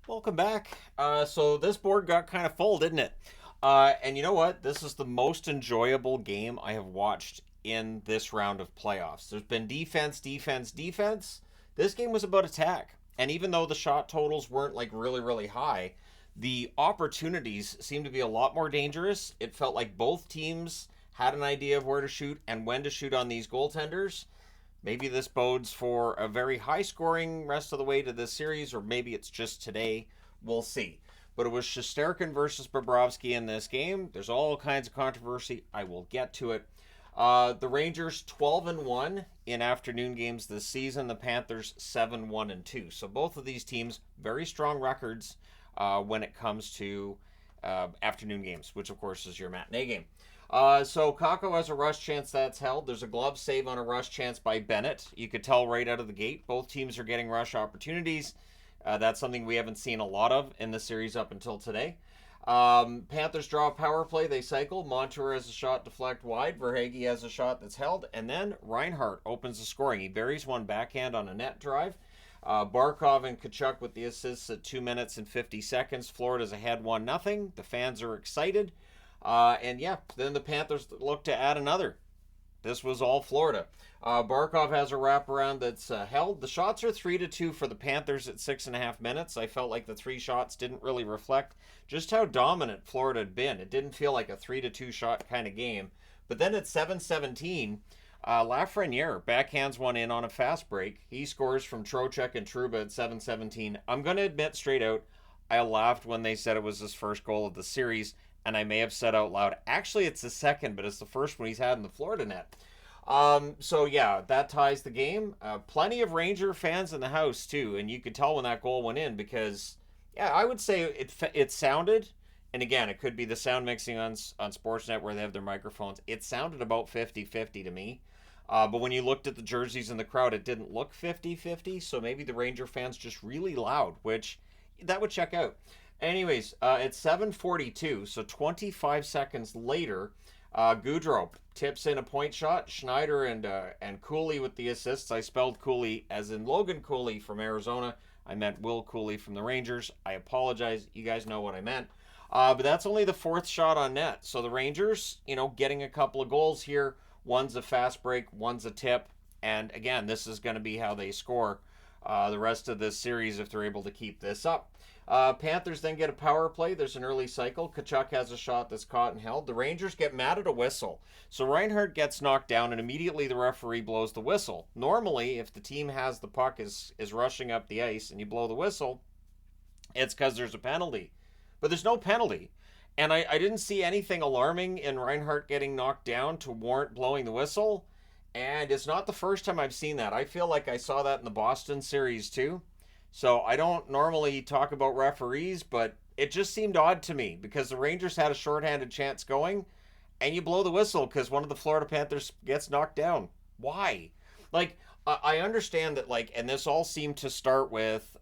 Welcome back. So this board got kind of full, didn't it? And you know what? This is the most enjoyable game I have watched in this round of playoffs. There's been defense, defense, defense. This game was about attack. And even though the shot totals weren't like really, really high, the opportunities seemed to be a lot more dangerous. It felt like both teams had an idea of where to shoot and when to shoot on these goaltenders. Maybe this bodes for a very high scoring rest of the way to this series, or maybe it's just today. We'll see. But it was Shesterkin versus Bobrovsky in this game. There's all kinds of controversy. I will get to it. The Rangers 12-1 in afternoon games this season. The Panthers 7-1-2. So both of these teams very strong records when it comes to afternoon games, which of course is your matinee game. So Kakko has a rush chance that's held. There's a glove save on a rush chance by Bennett. You could tell right out of the gate both teams are getting rush opportunities. That's something we haven't seen a lot of in the series up until today. Panthers draw a power play. They cycle. Montour has a shot deflect wide. Verhaeghe has a shot that's held. And then Reinhart opens the scoring. He buries one backhand on a net drive. Barkov and Tkachuk with the assists at 2 minutes and 50 seconds. Florida's ahead 1-0. The fans are excited. And yeah, then the Panthers look to add another. This was all Florida. Barkov has a wraparound that's held. The shots are 3-2 for the Panthers at 6.5 minutes. I felt like the three shots didn't really reflect just how dominant Florida had been. It didn't feel like a 3-2 shot kind of game. But then at 7:17, Lafreniere backhands one in on a fast break. He scores from Trocheck and Trouba at 7:17. I'm going to admit straight out, I laughed when they said it was his first goal of the series, and I may have said out loud, actually it's the second, but it's the first one he's had in the Florida net. So yeah, that ties the game. Plenty of Ranger fans in the house too, and you could tell when that goal went in because, yeah, I would say it sounded, and again, it could be the sound mixing on Sportsnet where they have their microphones. It sounded about 50-50 to me. But when you looked at the jerseys in the crowd, it didn't look 50-50, so maybe the Ranger fans just really loud, which that would check out. Anyways, it's 7:42, so 25 seconds later, Goudreau tips in a point shot. Schneider and Cooley with the assists. I spelled Cooley as in Logan Cooley from Arizona. I meant Will Cooley from the Rangers. I apologize. You guys know what I meant. But that's only the fourth shot on net. So the Rangers, getting a couple of goals here. One's a fast break, one's a tip. And again, this is going to be how they score the rest of this series if they're able to keep this up. Panthers then get a power play. There's an early cycle. Tkachuk has a shot that's caught and held. The Rangers get mad at a whistle. So Reinhart gets knocked down, and immediately the referee blows the whistle. Normally, if the team has the puck is rushing up the ice and you blow the whistle, it's because there's a penalty. But there's no penalty. And I didn't see anything alarming in Reinhart getting knocked down to warrant blowing the whistle. And it's not the first time I've seen that. I feel like I saw that in the Boston series too. So I don't normally talk about referees, but it just seemed odd to me because the Rangers had a shorthanded chance going, and you blow the whistle because one of the Florida Panthers gets knocked down. Why? Like, I understand that, like, and this all seemed to start with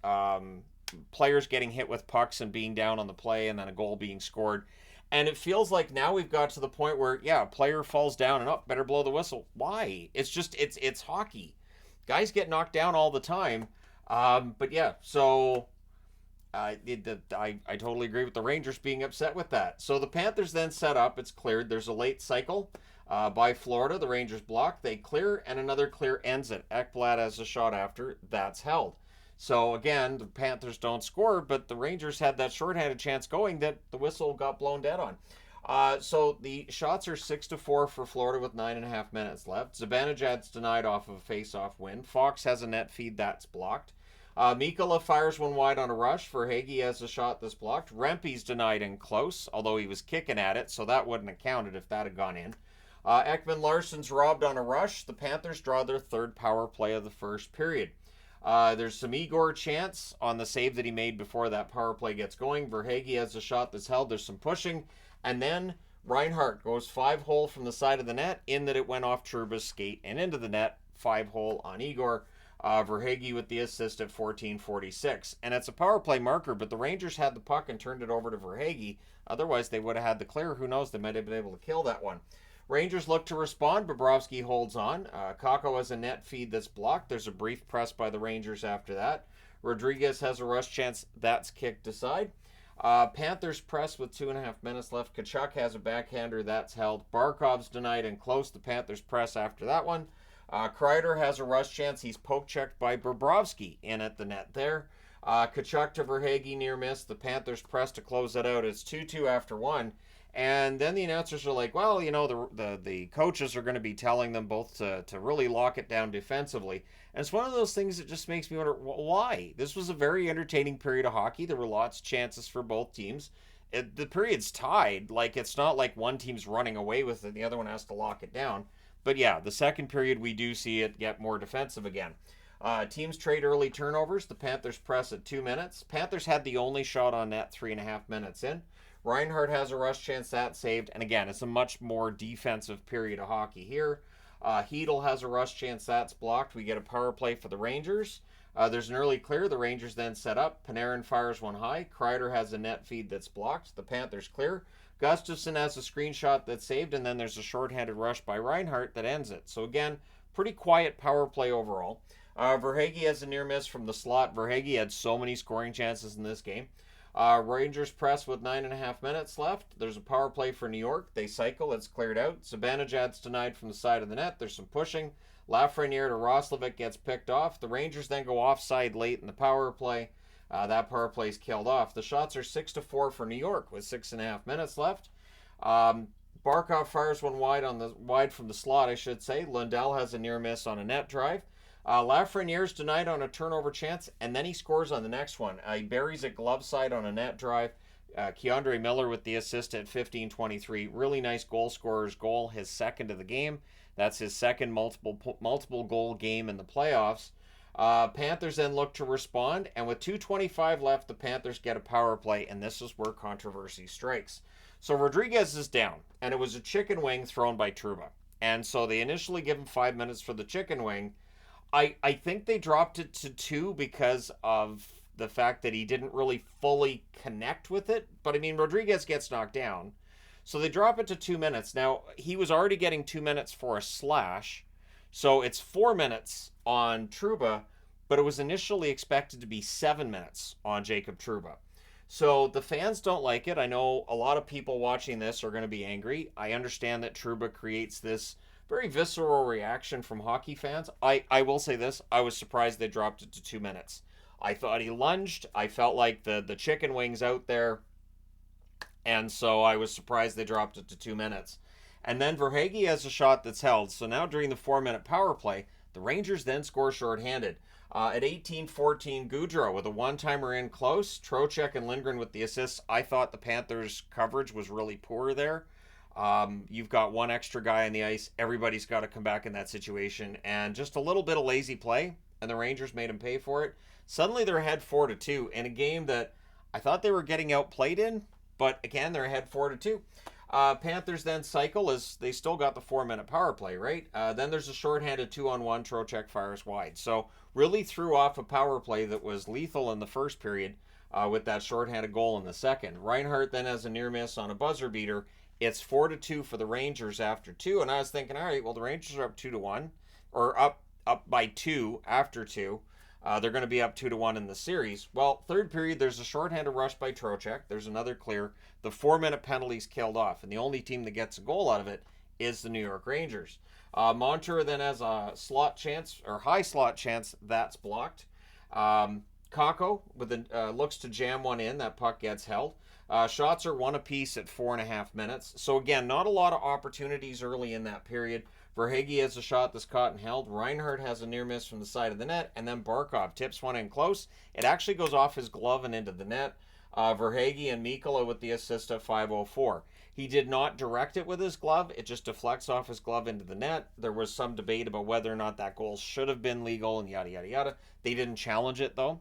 players getting hit with pucks and being down on the play and then a goal being scored. And it feels like now we've got to the point where, yeah, a player falls down and better blow the whistle. Why? It's hockey. Guys get knocked down all the time. But yeah, so I totally agree with the Rangers being upset with that. So the Panthers then set up. It's cleared. There's a late cycle by Florida. The Rangers block. They clear, and another clear ends it. Ekblad has a shot after. That's held. So again, the Panthers don't score, but the Rangers had that shorthanded chance going that the whistle got blown dead on. So the shots are 6-4 for Florida with 9.5 minutes left. Zibanejad's denied off of a face-off win. Fox has a net feed that's blocked. Mikkola fires one wide on a rush. Verhaeghe has a shot that's blocked. Rempe's denied in close, although he was kicking at it, so that wouldn't have counted if that had gone in. Ekman Larsson's robbed on a rush. The Panthers draw their third power play of the first period. There's some Igor chance on the save that he made before that power play gets going. Verhaeghe has a shot that's held. There's some pushing. And then Reinhart goes 5-hole from the side of the net in that it went off Trouba's skate and into the net. 5-hole on Igor. Verhaeghe with the assist at 14:46. And it's a power play marker, but the Rangers had the puck and turned it over to Verhaeghe. Otherwise, they would have had the clear. Who knows? They might have been able to kill that one. Rangers look to respond. Bobrovsky holds on. Kakko has a net feed that's blocked. There's a brief press by the Rangers after that. Rodriguez has a rush chance. That's kicked aside. Panthers press with 2.5 minutes left. Tkachuk has a backhander. That's held. Barkov's denied and close. The Panthers press after that one. Kreider has a rush chance. He's poke checked by Bobrovsky in at the net there. Tkachuk to Verhaeghe near miss. The Panthers press to close it out. It's 2-2 after one. And then the announcers are like, well, the coaches are going to be telling them both to really lock it down defensively. And it's one of those things that just makes me wonder, why? This was a very entertaining period of hockey. There were lots of chances for both teams. The period's tied. Like, it's not like one team's running away with it and the other one has to lock it down. But yeah, the second period, we do see it get more defensive again. Teams trade early turnovers. The Panthers press at 2 minutes. Panthers had the only shot on net 3.5 minutes in. Reinhart has a rush chance, that's saved. And again, it's a much more defensive period of hockey here. Hedl has a rush chance, that's blocked. We get a power play for the Rangers. There's an early clear. The Rangers then set up. Panarin fires one high. Kreider has a net feed that's blocked. The Panthers clear. Gustafsson has a screenshot that's saved, and then there's a shorthanded rush by Reinhart that ends it. So again, pretty quiet power play overall. Verhaeghe has a near miss from the slot. Verhaeghe had so many scoring chances in this game. Rangers press with 9.5 minutes left. There's a power play for New York. They cycle. It's cleared out. Zibanejad's denied from the side of the net. There's some pushing. Lafreniere to Roslovic gets picked off. The Rangers then go offside late in the power play. That power play is killed off. The shots are 6-4 for New York with 6.5 minutes left. Barkov fires one wide from the slot, I should say. Lundell has a near miss on a net drive. Lafreniere's denied on a turnover chance, and then he scores on the next one. He buries a glove side on a net drive. Keandre Miller with the assist at 15:23. Really nice goal scorer's goal, his second of the game. That's his second multiple goal game in the playoffs. Panthers then look to respond, and with 2:25 left, the Panthers get a power play, and this is where controversy strikes. So Rodriguez is down, and it was a chicken wing thrown by Trouba. And so they initially give him 5 minutes for the chicken wing. I think they dropped it to 2 because of the fact that he didn't really fully connect with it. But I mean, Rodriguez gets knocked down. So they drop it to 2 minutes. Now, he was already getting 2 minutes for a slash. So it's 4 minutes on Trouba, but it was initially expected to be 7 minutes on Jacob Trouba. So the fans don't like it. I know a lot of people watching this are going to be angry. I understand that Trouba creates this very visceral reaction from hockey fans. I will say this. I was surprised they dropped it to 2 minutes. I thought he lunged. I felt like the chicken wings out there. And so I was surprised they dropped it to 2 minutes. And then Verhaeghe has a shot that's held. So now during the 4-minute power play, the Rangers then score shorthanded. At 18:14, Goudreau with a one-timer in close. Trocheck and Lindgren with the assists. I thought the Panthers' coverage was really poor there. You've got one extra guy on the ice. Everybody's got to come back in that situation. And just a little bit of lazy play, and the Rangers made them pay for it. Suddenly they're ahead 4-2 in a game that I thought they were getting outplayed in, but again, they're ahead 4-2. Panthers then cycle as they still got the 4-minute power play, right? Then there's a shorthanded 2-on-1. Trocheck fires wide. So really threw off a power play that was lethal in the first period with that shorthanded goal in the second. Reinhart then has a near miss on a buzzer beater. It's 4-2 for the Rangers after 2. And I was thinking, all right, well, the Rangers are up 2-1, or up by 2 after 2. They're going to be up 2-1 in the series. Well, third period, there's a shorthanded rush by Trocheck. There's another clear. The 4-minute penalty's killed off, and the only team that gets a goal out of it is the New York Rangers. Montour then has a slot chance, or high slot chance, that's blocked. Kakko looks to jam one in. That puck gets held. Shots are one apiece at 4.5 minutes. So again, not a lot of opportunities early in that period. Verhaeghe has a shot that's caught and held. Reinhart has a near miss from the side of the net, and then Barkov tips one in close. It actually goes off his glove and into the net. Verhaeghe and Mikkola with the assist at 5:04. He did not direct it with his glove. It just deflects off his glove into the net. There was some debate about whether or not that goal should have been legal and yada, yada, yada. They didn't challenge it, though.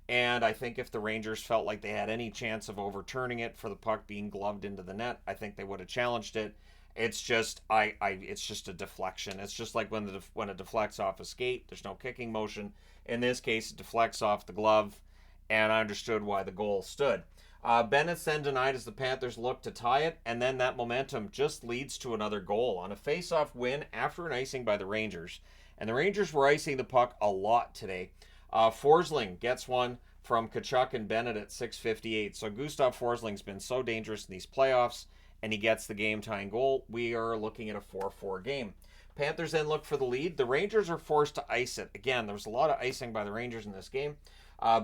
And I think if the Rangers felt like they had any chance of overturning it for the puck being gloved into the net, I think they would have challenged it. It's just it's just a deflection. It's just like when it deflects off a skate, there's no kicking motion. In this case, it deflects off the glove, and I understood why the goal stood. Bennett's then denied as the Panthers look to tie it, and then that momentum just leads to another goal on a face-off win after an icing by the Rangers. And the Rangers were icing the puck a lot today. Forsling gets one from Tkachuk and Bennett at 6:58. So Gustav Forsling's been so dangerous in these playoffs, and he gets the game-tying goal. We are looking at a 4-4 game. Panthers then look for the lead. The Rangers are forced to ice it. Again, there was a lot of icing by the Rangers in this game.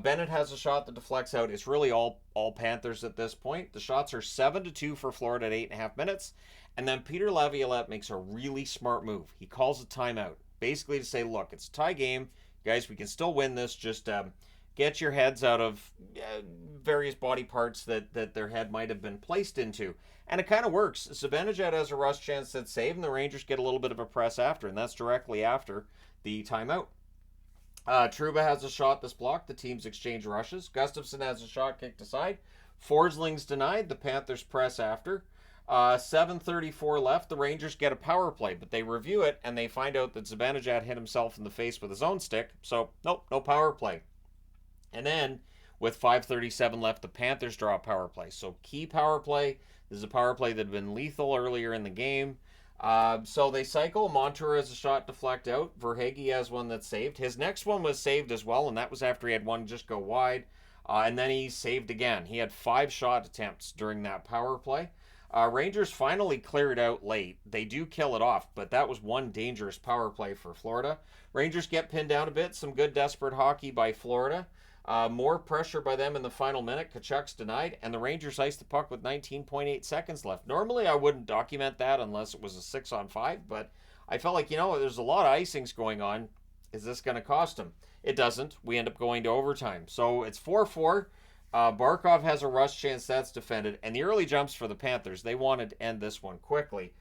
Bennett has a shot that deflects out. It's really all Panthers at this point. The shots are 7-2 for Florida at 8.5 minutes. And then Peter Laviolette makes a really smart move. He calls a timeout, basically to say, look, it's a tie game. Guys, we can still win this. Just get your heads out of various body parts that their head might have been placed into. And it kind of works. Zibanejad has a rush chance that's saved, and the Rangers get a little bit of a press after, and that's directly after the timeout. Trouba has a shot that's blocked. The teams exchange rushes. Gustafsson has a shot kicked aside. Forsling's denied. The Panthers press after. 7:34 left. The Rangers get a power play, but they review it, and they find out that Zibanejad hit himself in the face with his own stick. So, nope, no power play. And then, with 5:37 left, the Panthers draw a power play. So, key power play. This is a power play that had been lethal earlier in the game. So they cycle. Montour has a shot deflect out. Verhaeghe has one that's saved. His next one was saved as well, and that was after he had one just go wide. And then he saved again. He had 5 shot attempts during that power play. Rangers finally clear it out late. They do kill it off, but that was one dangerous power play for Florida. Rangers get pinned down a bit. Some good desperate hockey by Florida. More pressure by them in the final minute. Tkachuk's denied, and the Rangers ice the puck with 19.8 seconds left. Normally, I wouldn't document that unless it was a 6-on-5, but I felt like, there's a lot of icings going on. Is this going to cost them? It doesn't. We end up going to overtime. So it's 4-4. Barkov has a rush chance that's defended, and the early jumps for the Panthers. They wanted to end this one quickly.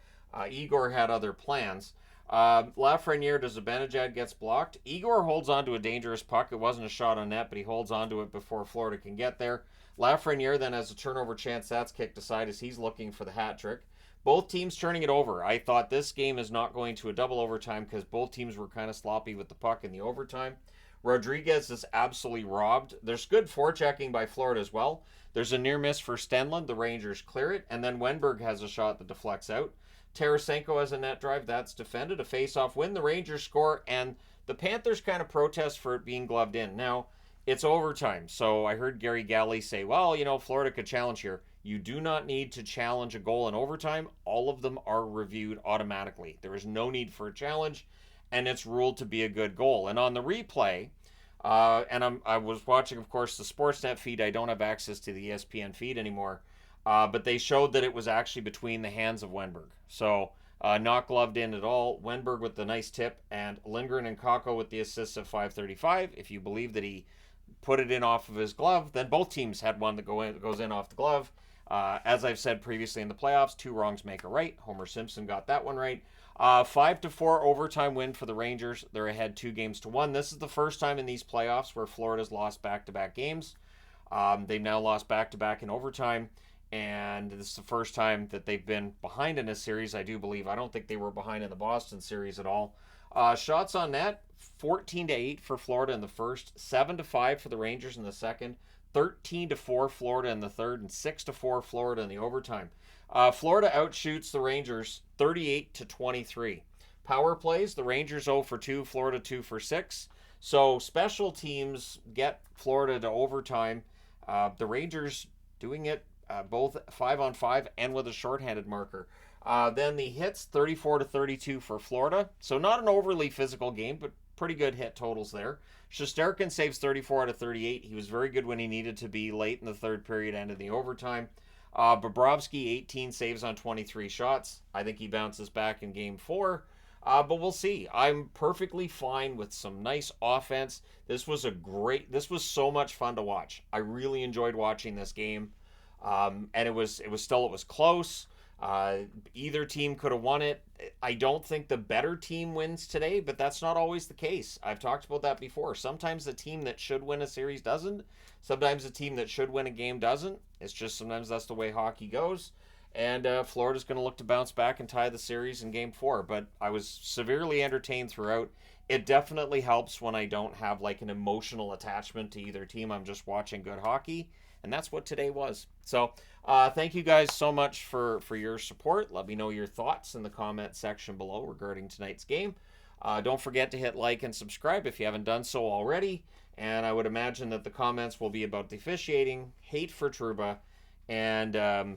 Igor had other plans. Lafreniere to Zibanejad gets blocked. Igor holds on to a dangerous puck. It wasn't a shot on net, but he holds on to it before Florida can get there. Lafreniere then has a turnover chance. That's kicked aside as he's looking for the hat trick. Both teams turning it over. I thought this game is not going to a double overtime because both teams were kind of sloppy with the puck in the overtime. Rodriguez is absolutely robbed. There's good forechecking by Florida as well. There's a near miss for Stenlund. The Rangers clear it. And then Wenberg has a shot that deflects out. Tarasenko has a net drive. That's defended. A face-off win. The Rangers score. And the Panthers kind of protest for it being gloved in. Now, it's overtime. So I heard Gary Galley say, well, Florida could challenge here. You do not need to challenge a goal in overtime. All of them are reviewed automatically. There is no need for a challenge. And it's ruled to be a good goal. And on the replay, I was watching, of course, the Sportsnet feed. I don't have access to the ESPN feed anymore. But they showed that it was actually between the hands of Wenberg. So not gloved in at all. Wenberg with the nice tip, and Lindgren and Kakko with the assists at 5:35. If you believe that he put it in off of his glove, then both teams had one that goes in off the glove. As I've said previously in the playoffs, 2 wrongs make a right. Homer Simpson got that one right. 5-4 overtime win for the Rangers. They're ahead 2-1. This is the first time in these playoffs where Florida's lost back-to-back games. They've now lost back-to-back in overtime, and this is the first time that they've been behind in a series, I do believe. I don't think they were behind in the Boston series at all. Shots on net, 14-8 for Florida in the first, 7-5 for the Rangers in the second, 13-4 Florida in the third, and 6-4 Florida in the overtime. Florida outshoots the Rangers 38-23. Power plays, the Rangers 0 for 2, Florida 2 for 6. So special teams get Florida to overtime. The Rangers doing it both 5-on-5 and with a shorthanded marker. Then the hits, 34-32 for Florida. So not an overly physical game, but pretty good hit totals there. Shesterkin saves 34 out of 38. He was very good when he needed to be late in the third period and in the overtime. Bobrovsky, 18 saves on 23 shots. I think he bounces back in game 4. But we'll see. I'm perfectly fine with some nice offense. This was so much fun to watch. I really enjoyed watching this game. And it was close. Either team could have won it. I don't think the better team wins today, but that's not always the case. I've talked about that before. Sometimes the team that should win a series doesn't. Sometimes the team that should win a game doesn't. It's just sometimes that's the way hockey goes. And Florida's going to look to bounce back and tie the series in game 4. But I was severely entertained throughout. It definitely helps when I don't have like an emotional attachment to either team. I'm just watching good hockey. And that's what today was. So thank you guys so much for your support. Let me know your thoughts in the comment section below regarding tonight's game. Don't forget to hit like and subscribe if you haven't done so already. And I would imagine that the comments will be about the officiating, hate for Trouba, and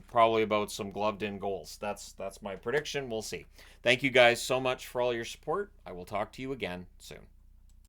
probably about some gloved-in goals. That's my prediction. We'll see. Thank you guys so much for all your support. I will talk to you again soon.